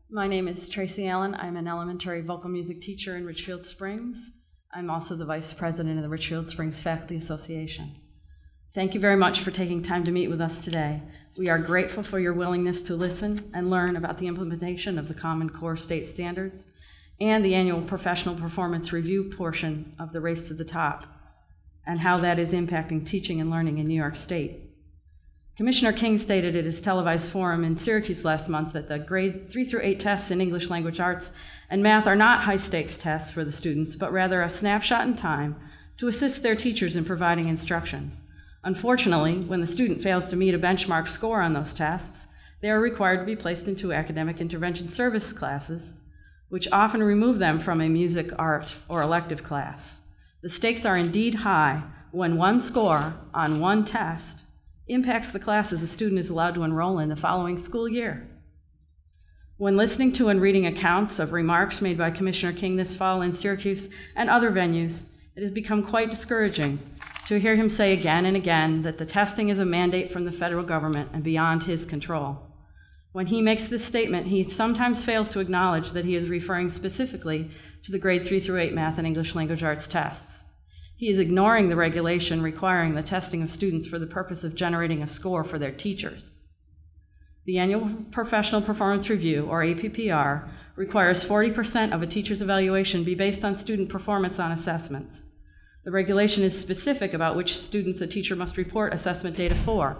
My name is Tracy Allen. I'm an elementary vocal music teacher in Richfield Springs. I'm also the Vice President of the Richfield Springs Faculty Association. Thank you very much for taking time to meet with us today. We are grateful for your willingness to listen and learn about the implementation of the Common Core state standards and the annual professional performance review portion of the Race to the Top and how that is impacting teaching and learning in New York State. Commissioner King stated at his televised forum in Syracuse last month that the grade 3 through 8 tests in English language arts and math are not high-stakes tests for the students, but rather a snapshot in time to assist their teachers in providing instruction. Unfortunately, when the student fails to meet a benchmark score on those tests, they are required to be placed into academic intervention service classes, which often remove them from a music, art, or elective class. The stakes are indeed high when one score on one test impacts the classes a student is allowed to enroll in the following school year. When listening to and reading accounts of remarks made by Commissioner King this fall in Syracuse and other venues, it has become quite discouraging to hear him say again and again that the testing is a mandate from the federal government and beyond his control. When he makes this statement, he sometimes fails to acknowledge that he is referring specifically to the grade 3 through 8 math and English language arts tests. He is ignoring the regulation requiring the testing of students for the purpose of generating a score for their teachers. The Annual Professional Performance Review, or APPR, requires 40% of a teacher's evaluation be based on student performance on assessments. The regulation is specific about which students a teacher must report assessment data for.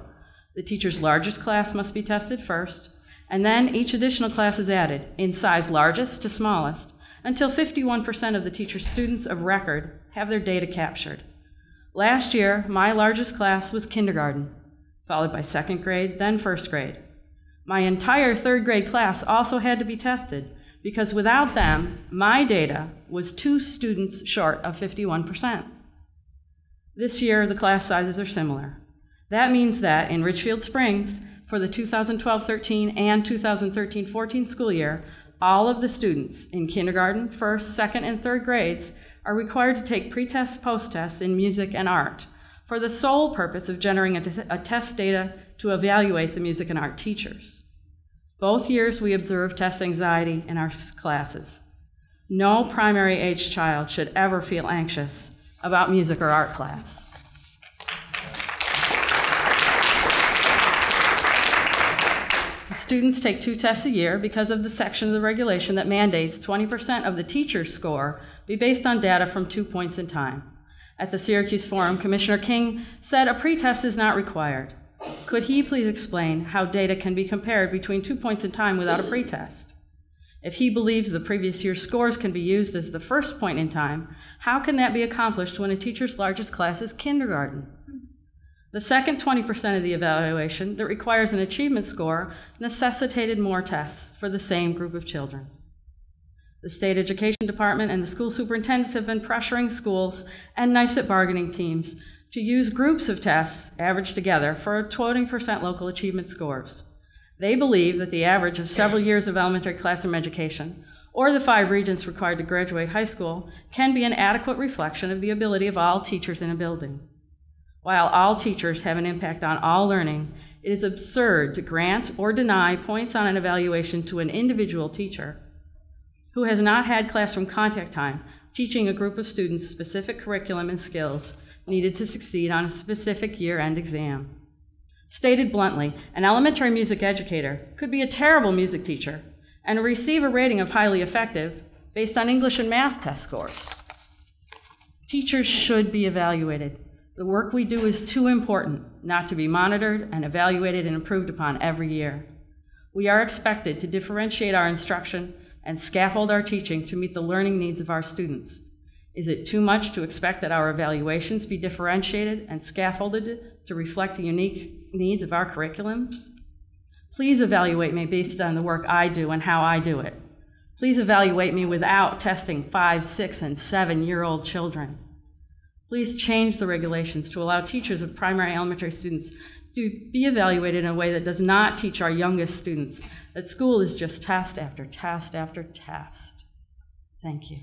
The teacher's largest class must be tested first, and then each additional class is added, in size largest to smallest, until 51% of the teacher's students of record have their data captured. Last year, my largest class was kindergarten, followed by second grade, then first grade. My entire third grade class also had to be tested because without them, my data was 2 students short of 51%. This year, the class sizes are similar. That means that in Richfield Springs, for the 2012-13 and 2013-14 school year, all of the students in kindergarten, first, second, and third grades are required to take pre-test, post-tests in music and art for the sole purpose of generating a test data to evaluate the music and art teachers. Both years we observed test anxiety in our classes. No primary age child should ever feel anxious about music or art class. Students take 2 tests a year because of the section of the regulation that mandates 20% of the teacher's score be based on data from 2 points in time. At the Syracuse Forum, Commissioner King said a pretest is not required. Could he please explain how data can be compared between 2 points in time without a pretest? If he believes the previous year's scores can be used as the first point in time, how can that be accomplished when a teacher's largest class is kindergarten? The second 20% of the evaluation that requires an achievement score necessitated more tests for the same group of children. The State Education Department and the school superintendents have been pressuring schools and NYSET bargaining teams to use groups of tests averaged together for 20% local achievement scores. They believe that the average of several years of elementary classroom education, or the 5 regions required to graduate high school, can be an adequate reflection of the ability of all teachers in a building. While all teachers have an impact on all learning, it is absurd to grant or deny points on an evaluation to an individual teacher who has not had classroom contact time teaching a group of students specific curriculum and skills needed to succeed on a specific year-end exam. Stated bluntly, an elementary music educator could be a terrible music teacher and receive a rating of highly effective based on English and math test scores. Teachers should be evaluated. The work we do is too important not to be monitored and evaluated and improved upon every year. We are expected to differentiate our instruction and scaffold our teaching to meet the learning needs of our students. Is it too much to expect that our evaluations be differentiated and scaffolded to reflect the unique needs of our curriculums? Please evaluate me based on the work I do and how I do it. Please evaluate me without testing 5, 6, and 7-year-old children. Please change the regulations to allow teachers of primary elementary students to be evaluated in a way that does not teach our youngest students that school is just test after test after test. Thank you.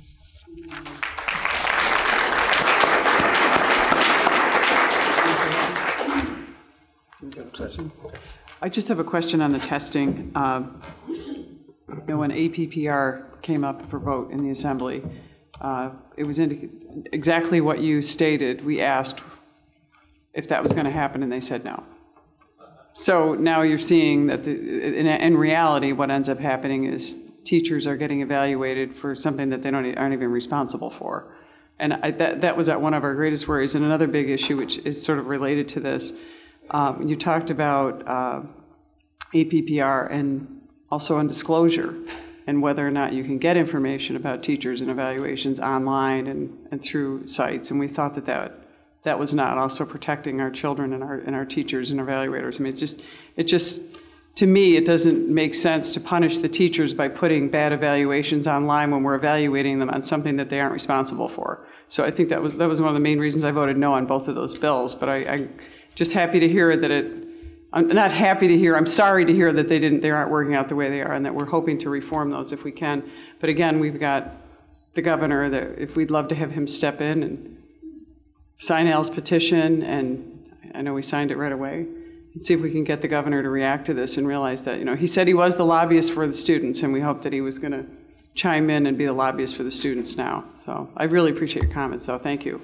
I just have a question on the testing. know, when APPR came up for vote in the Assembly, it was exactly what you stated. We asked if that was going to happen, and they said no. So now you're seeing that in reality, what ends up happening is teachers are getting evaluated for something that they aren't even responsible for. And that was one of our greatest worries. And another big issue, which is sort of related to this, you talked about APPR and also on disclosure and whether or not you can get information about teachers and evaluations online and through sites. And we thought that was not also protecting our children and our teachers and evaluators. I mean, it just to me, it doesn't make sense to punish the teachers by putting bad evaluations online when we're evaluating them on something that they aren't responsible for. So I think that was one of the main reasons I voted no on both of those bills. But I'm just happy to hear that I'm not happy to hear, I'm sorry to hear that they aren't working out the way they are, and that we're hoping to reform those if we can. But again, we've got the governor that if we'd love to have him step in and sign Al's petition, and I know we signed it right away, and see if we can get the governor to react to this and realize that, you know, he said he was the lobbyist for the students, and we hope that he was going to chime in and be the lobbyist for the students now. So I really appreciate your comments, so thank you.